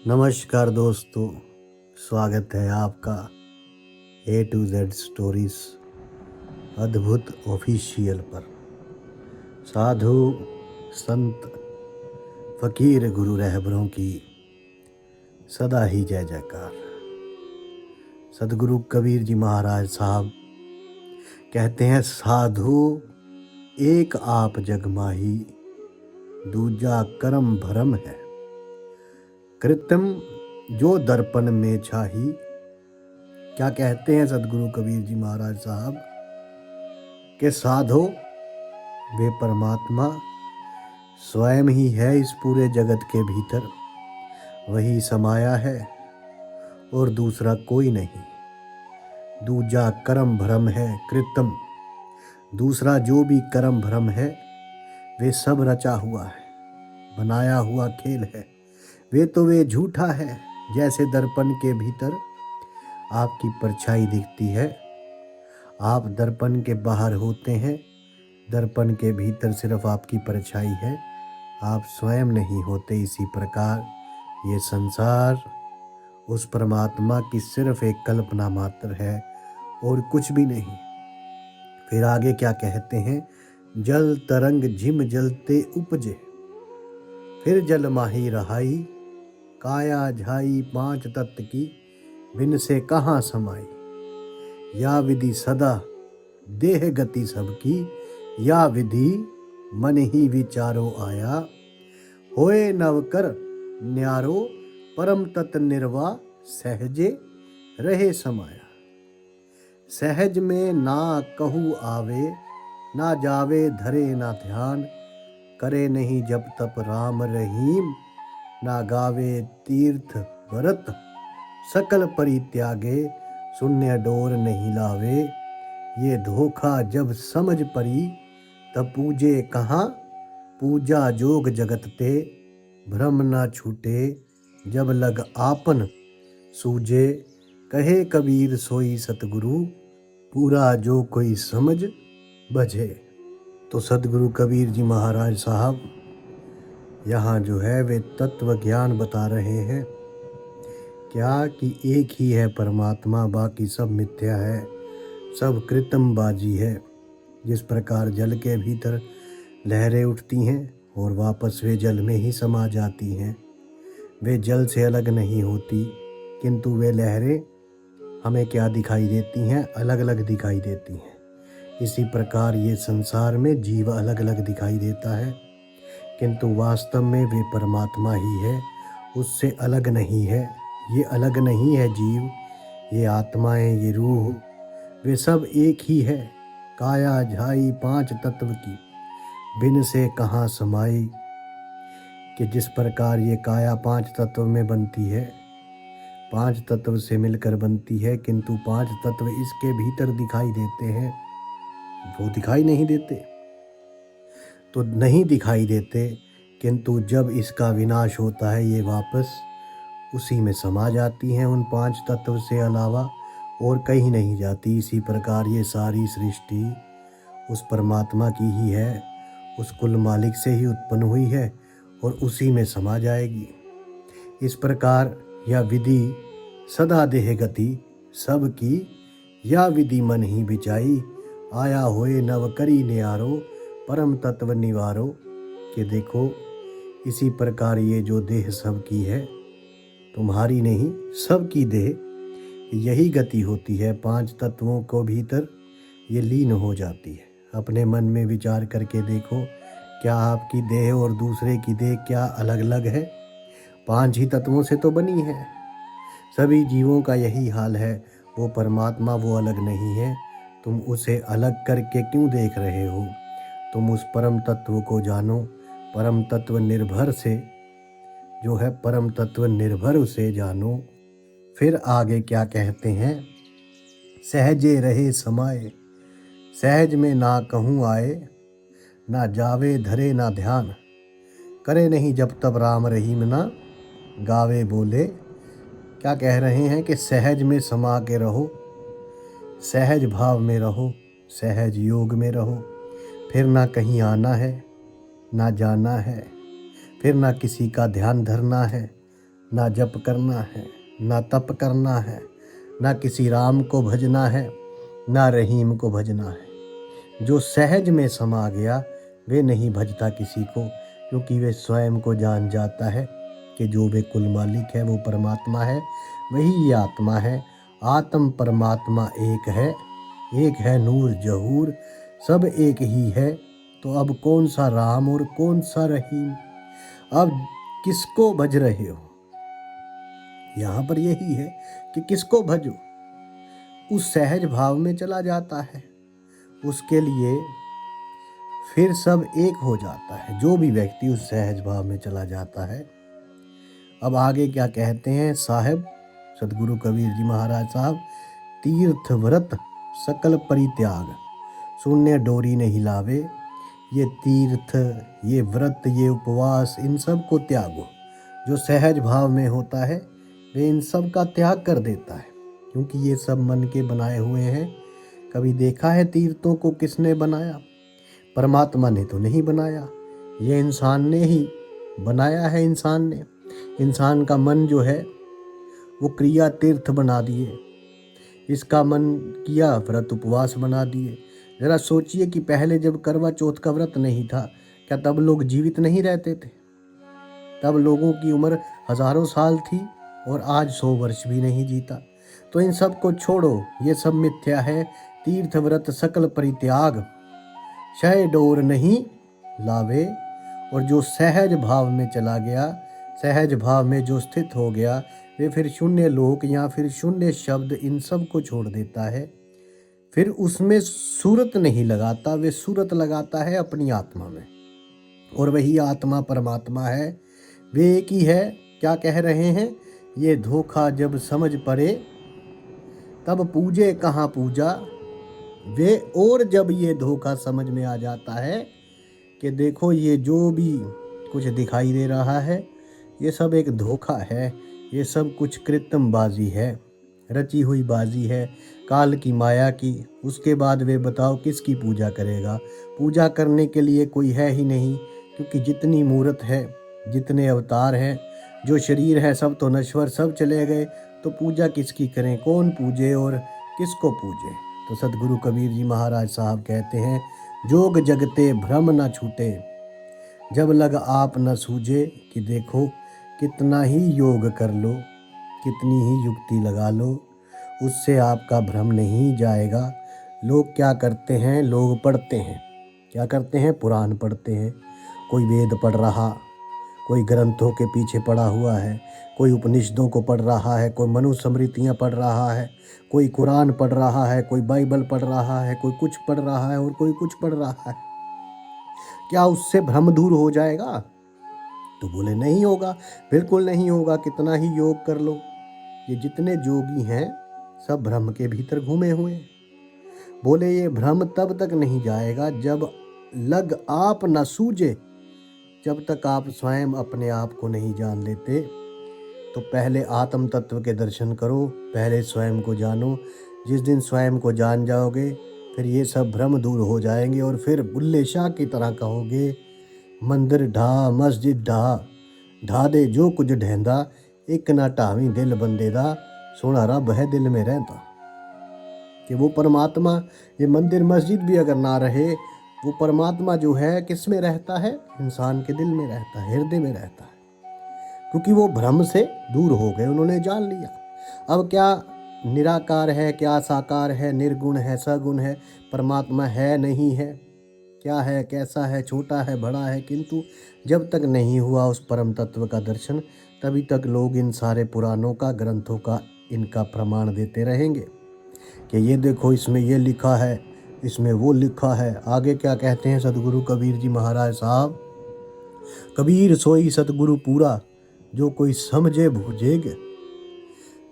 नमस्कार दोस्तों, स्वागत है आपका A to Z स्टोरीज अद्भुत ऑफिशियल पर। साधु संत फकीर गुरु रहबरों की सदा ही जय जयकार। सदगुरु कबीर जी महाराज साहब कहते हैं, साधु एक आप जग माही, दूजा कर्म भरम है। कृत्रिम जो दर्पण में छाही। क्या कहते हैं सदगुरु कबीर जी महाराज साहब के साधो वे परमात्मा स्वयं ही है इस पूरे जगत के भीतर, वही समाया है और दूसरा कोई नहीं। दूजा कर्म भ्रम है कृत्रिम, दूसरा जो भी कर्म भ्रम है वे सब रचा हुआ है, बनाया हुआ खेल है। वे झूठा है। जैसे दर्पण के भीतर आपकी परछाई दिखती है, आप दर्पण के बाहर होते हैं, दर्पण के भीतर सिर्फ आपकी परछाई है, आप स्वयं नहीं होते। इसी प्रकार ये संसार उस परमात्मा की सिर्फ एक कल्पना मात्र है और कुछ भी नहीं। फिर आगे क्या कहते हैं, जल तरंग झिम जलते उपजे, फिर जल माही रहाई, काया झाई पांच तत्व की, बिन से कहाँ समाई। या विधि सदा देह गति सबकी, या विधि मन ही विचारो आया। होए नवकर न्यारो परम तत् निर्वाह, सहजे रहे समाया। सहज में ना कहू आवे, ना जावे धरे ना ध्यान, करे नहीं जब तप राम रहीम, ना गावे तीर्थ व्रत, सकल परित्यागे शून्य डोर नहीं लावे। ये धोखा जब समझ परी, तब पूजे कहाँ, पूजा जोग जगत ते, भ्रम ना छूटे जब लग आपन सूझे। कहे कबीर सोई सतगुरु, पूरा जो कोई समझ बझे। तो सदगुरु कबीर जी महाराज साहब यहाँ जो है वे तत्व ज्ञान बता रहे हैं, क्या कि एक ही है परमात्मा, बाकी सब मिथ्या है, सब कृत्रिम बाजी है। जिस प्रकार जल के भीतर लहरें उठती हैं और वापस वे जल में ही समा जाती हैं, वे जल से अलग नहीं होती, किंतु वे लहरें हमें क्या दिखाई देती हैं, अलग अलग दिखाई देती हैं। इसी प्रकार ये संसार में जीव अलग अलग दिखाई देता है, किंतु वास्तव में वे परमात्मा ही है, उससे अलग नहीं है। ये अलग नहीं है जीव, ये आत्माएं, ये रूह, वे सब एक ही है। काया झाई पांच तत्व की, बिन से कहाँ समाई। कि जिस प्रकार ये काया पांच तत्व में बनती है, पांच तत्व से मिलकर बनती है, किंतु पांच तत्व इसके भीतर दिखाई देते हैं, वो दिखाई नहीं देते। तो नहीं दिखाई देते, किंतु जब इसका विनाश होता है ये वापस उसी में समा जाती हैं, उन पांच तत्व से अलावा और कहीं नहीं जाती। इसी प्रकार ये सारी सृष्टि उस परमात्मा की ही है, उस कुल मालिक से ही उत्पन्न हुई है और उसी में समा जाएगी। इस प्रकार यह विधि सदा देह गति सब की, या विधि मन ही बिचाई, आया होए नव करी न्यारो, परम तत्व निवारो। कि देखो इसी प्रकार ये जो देह सबकी है, तुम्हारी नहीं सबकी देह यही गति होती है, पांच तत्वों को भीतर ये लीन हो जाती है। अपने मन में विचार करके देखो, क्या आपकी देह और दूसरे की देह क्या अलग अलग है? पांच ही तत्वों से तो बनी है। सभी जीवों का यही हाल है। वो परमात्मा वो अलग नहीं है, तुम उसे अलग करके क्यों देख रहे हो? तुम उस परम तत्व को जानो, परम तत्व निर्भर से जो है, परम तत्व निर्भर उसे जानो। फिर आगे क्या कहते हैं, सहजे रहे समाये, सहज में ना कहूँ आए, ना जावे धरे ना ध्यान, करे नहीं जब तब राम रहीम, ना गावे बोले। क्या कह रहे हैं कि सहज में समा के रहो, सहज भाव में रहो, सहज योग में रहो। फिर ना कहीं आना है, ना जाना है, फिर ना किसी का ध्यान धरना है, ना जप करना है, ना तप करना है, ना किसी राम को भजना है, ना रहीम को भजना है। जो सहज में समा गया वे नहीं भजता किसी को, क्योंकि वे स्वयं को जान जाता है कि जो वे कुल मालिक है वो परमात्मा है, वही ये आत्मा है। आत्म परमात्मा एक है नूर जहूर, सब एक ही है। तो अब कौन सा राम और कौन सा रहीम, अब किसको भज रहे हो? यहाँ पर यही है कि किसको भजो। उस सहज भाव में चला जाता है, उसके लिए फिर सब एक हो जाता है। जो भी व्यक्ति उस सहज भाव में चला जाता है। अब आगे क्या कहते हैं साहब सदगुरु कबीर जी महाराज साहब, तीर्थ व्रत सकल परित्याग, शून्य डोरी नहीं लावे। ये तीर्थ, ये व्रत, ये उपवास, इन सब को त्यागो। जो सहज भाव में होता है वे इन सब का त्याग कर देता है, क्योंकि ये सब मन के बनाए हुए हैं। कभी देखा है तीर्थों को किसने बनाया? परमात्मा ने तो नहीं बनाया, ये इंसान ने ही बनाया है। इंसान का मन जो है वो क्रिया तीर्थ बना दिए, इसका मन किया व्रत उपवास बना दिए। जरा सोचिए कि पहले जब करवा चौथ का व्रत नहीं था, क्या तब लोग जीवित नहीं रहते थे? तब लोगों की उम्र हजारों साल थी और आज 100 वर्ष भी नहीं जीता। तो इन सब को छोड़ो, ये सब मिथ्या है। तीर्थ व्रत सकल परित्याग, क्षय डोर नहीं लावे। और जो सहज भाव में चला गया, सहज भाव में जो स्थित हो गया, वे फिर शून्य लोक या फिर शून्य शब्द इन सब को छोड़ देता है। फिर उसमें सूरत नहीं लगाता, वे सूरत लगाता है अपनी आत्मा में, और वही आत्मा परमात्मा है। वे एक ही है। क्या कह रहे हैं? ये धोखा जब समझ पड़े, तब पूजे कहाँ पूजा वे। और जब ये धोखा समझ में आ जाता है कि देखो ये जो भी कुछ दिखाई दे रहा है ये सब एक धोखा है, ये सब कुछ कृत्रिम बाजी है, रची हुई बाजी है काल की माया की। उसके बाद वे बताओ किसकी पूजा करेगा? पूजा करने के लिए कोई है ही नहीं, क्योंकि जितनी मूर्त है, जितने अवतार हैं, जो शरीर है, सब तो नश्वर, सब चले गए। तो पूजा किसकी करें? कौन पूजे और किसको पूजे? तो सदगुरु कबीर जी महाराज साहब कहते हैं, जोग जगते भ्रम न छूटे, जब लग आप न सूझे। कि देखो कितना ही योग कर लो, कितनी ही युक्ति लगा लो, उससे आपका भ्रम नहीं जाएगा। लोग क्या करते हैं? लोग पढ़ते हैं, क्या करते हैं? पुराण पढ़ते हैं। कोई वेद पढ़ रहा, कोई ग्रंथों के पीछे पड़ा हुआ है, कोई उपनिषदों को पढ़ रहा है, कोई मनुस्मृतियाँ पढ़ रहा है, कोई कुरान पढ़ रहा है, कोई बाइबल पढ़ रहा है, कोई कुछ पढ़ रहा है और कोई कुछ पढ़ रहा है। क्या उससे भ्रम दूर हो जाएगा? तो बोले नहीं होगा, बिल्कुल नहीं होगा। कितना ही योग कर लो, ये जितने जोगी हैं सब भ्रम के भीतर घूमे हुए हैं। बोले ये भ्रम तब तक नहीं जाएगा जब लग आप न सूझे। जब तक आप स्वयं अपने आप को नहीं जान लेते, तो पहले आत्म तत्व के दर्शन करो, पहले स्वयं को जानो। जिस दिन स्वयं को जान जाओगे फिर ये सब भ्रम दूर हो जाएंगे, और फिर बुल्ले शाह की तरह कहोगे, मंदिर ढा मस्जिद ढा दे जो कुछ ढेंदा, एक ना ढावी दिल बंदे दा, सोना रब है दिल में रहता। कि वो परमात्मा, ये मंदिर मस्जिद भी अगर ना रहे, वो परमात्मा जो है किस में रहता है? इंसान के दिल में रहता है, हृदय में रहता है। क्योंकि वो भ्रम से दूर हो गए, उन्होंने जान लिया। अब क्या निराकार है, क्या साकार है, निर्गुण है, सगुण है, परमात्मा है नहीं है, क्या है, कैसा है, छोटा है, बड़ा है, किंतु जब तक नहीं हुआ उस परम तत्व का दर्शन, तभी तक लोग इन सारे पुराणों का, ग्रंथों का, इनका प्रमाण देते रहेंगे कि ये देखो इसमें ये लिखा है, इसमें वो लिखा है। आगे क्या कहते हैं सदगुरु कबीर जी महाराज साहब, कबीर सोई सतगुरु पूरा, जो कोई समझे बूझेगा।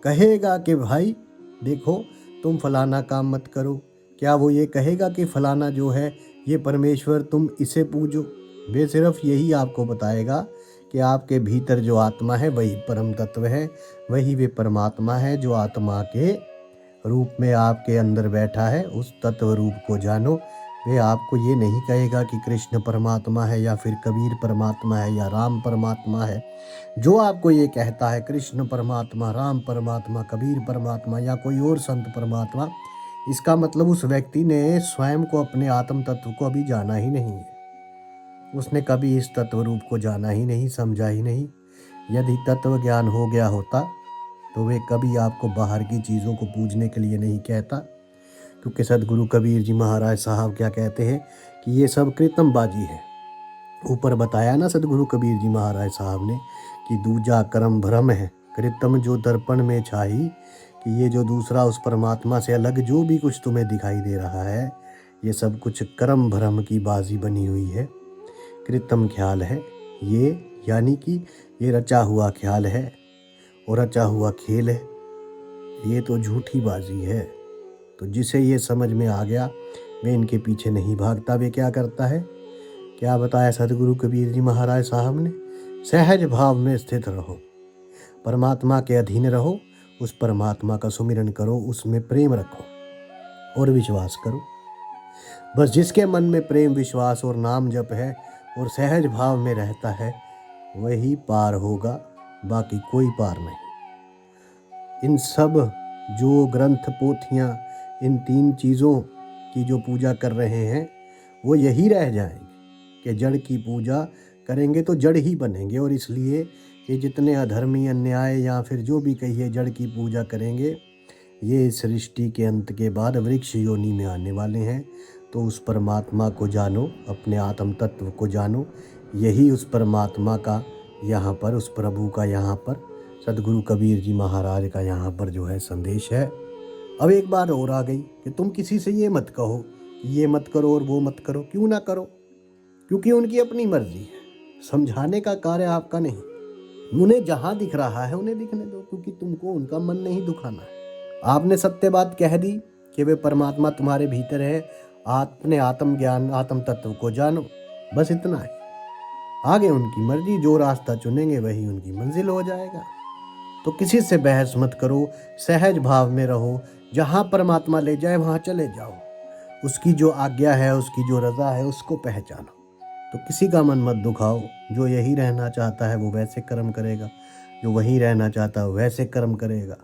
कहेगा कि भाई देखो तुम फलाना काम मत करो, क्या वो ये कहेगा कि फलाना जो है ये परमेश्वर तुम इसे पूजो? वे सिर्फ यही आपको बताएगा कि आपके भीतर जो आत्मा है वही परम तत्व है, वही वे परमात्मा है जो आत्मा के रूप में आपके अंदर बैठा है। उस तत्व रूप को जानो, वे आपको ये नहीं कहेगा कि कृष्ण परमात्मा है या फिर कबीर परमात्मा है या राम परमात्मा है। जो आपको ये कहता है कृष्ण परमात्मा, राम परमात्मा, कबीर परमात्मा या कोई और संत परमात्मा, इसका मतलब उस व्यक्ति ने स्वयं को, अपने आत्म तत्व को अभी जाना ही नहीं है। उसने कभी इस तत्व रूप को जाना ही नहीं, समझा ही नहीं। यदि तत्व ज्ञान हो गया होता तो वे कभी आपको बाहर की चीज़ों को पूजने के लिए नहीं कहता। क्योंकि सदगुरु कबीर जी महाराज साहब क्या कहते हैं कि ये सब कृतमबाजी है। ऊपर बताया ना सदगुरु कबीर जी महाराज साहब ने कि दूजा कर्म भ्रम है, कृतम जो दर्पण में छाई, कि ये जो दूसरा उस परमात्मा से अलग जो भी कुछ तुम्हें दिखाई दे रहा है, ये सब कुछ कर्म भ्रम की बाजी बनी हुई है, कृत्रिम ख्याल है ये, यानी कि ये रचा हुआ ख्याल है और रचा हुआ खेल है, ये तो झूठी बाजी है। तो जिसे ये समझ में आ गया वे इनके पीछे नहीं भागता। वे क्या करता है, क्या बताया सदगुरु कबीर जी महाराज साहब ने, सहज भाव में स्थित रहो, परमात्मा के अधीन रहो, उस परमात्मा का सुमिरन करो, उसमें प्रेम रखो और विश्वास करो। बस जिसके मन में प्रेम, विश्वास और नाम जप है और सहज भाव में रहता है वही पार होगा, बाकी कोई पार नहीं। इन सब जो ग्रंथ पोथियाँ इन 3 चीज़ों की जो पूजा कर रहे हैं वो यही रह जाएंगे कि जड़ की पूजा करेंगे तो जड़ ही बनेंगे। और इसलिए ये जितने अधर्मी, अन्याय या फिर जो भी कहिए जड़ की पूजा करेंगे, ये सृष्टि के अंत के बाद वृक्ष योनि में आने वाले हैं। तो उस परमात्मा को जानो, अपने आत्म तत्व को जानो, यही उस परमात्मा का यहाँ पर, उस प्रभु का यहाँ पर, सदगुरु कबीर जी महाराज का यहाँ पर जो है संदेश है। अब एक बार और आ गई कि तुम किसी से ये मत कहो, ये मत करो और वो मत करो। क्यों ना करो? क्योंकि उनकी अपनी मर्जी है, समझाने का कार्य आपका नहीं। उन्हें जहाँ दिख रहा है उन्हें दिखने दो, क्योंकि तुमको उनका मन नहीं दुखाना है। आपने सत्य बात कह दी कि वे परमात्मा तुम्हारे भीतर है, अपने आत्म ज्ञान, आत्म तत्व को जानो, बस इतना है। आगे उनकी मर्जी, जो रास्ता चुनेंगे वही उनकी मंजिल हो जाएगा। तो किसी से बहस मत करो, सहज भाव में रहो, जहाँ परमात्मा ले जाए वहाँ चले जाओ। उसकी जो आज्ञा है, उसकी जो रजा है, उसको पहचानो। तो किसी का मन मत दुखाओ। जो यही रहना चाहता है वो वैसे कर्म करेगा, जो वहीं रहना चाहता है वैसे कर्म करेगा।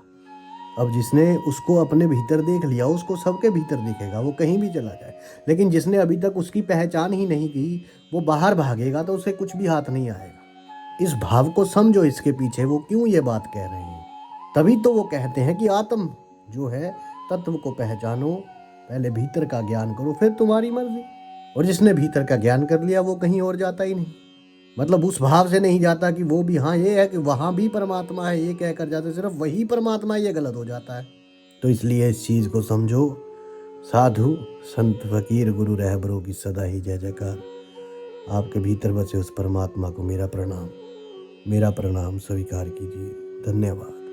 अब जिसने उसको अपने भीतर देख लिया उसको सबके भीतर दिखेगा, वो कहीं भी चला जाए। लेकिन जिसने अभी तक उसकी पहचान ही नहीं की, वो बाहर भागेगा तो उसे कुछ भी हाथ नहीं आएगा। इस भाव को समझो, इसके पीछे वो क्यों ये बात कह रहे हैं। तभी तो वो कहते हैं कि आत्म जो है तत्व को पहचानो, पहले भीतर का ज्ञान करो, फिर तुम्हारी मर्जी। और जिसने भीतर का ज्ञान कर लिया वो कहीं और जाता ही नहीं। मतलब उस भाव से नहीं जाता कि वो भी, हाँ ये है कि वहाँ भी परमात्मा है, ये कहकर जाते, सिर्फ वही परमात्मा, ये गलत हो जाता है। तो इसलिए इस चीज़ को समझो। साधु संत फकीर गुरु रहबरों की सदा ही जय जयकार। आपके भीतर बसे उस परमात्मा को मेरा प्रणाम स्वीकार कीजिए। धन्यवाद।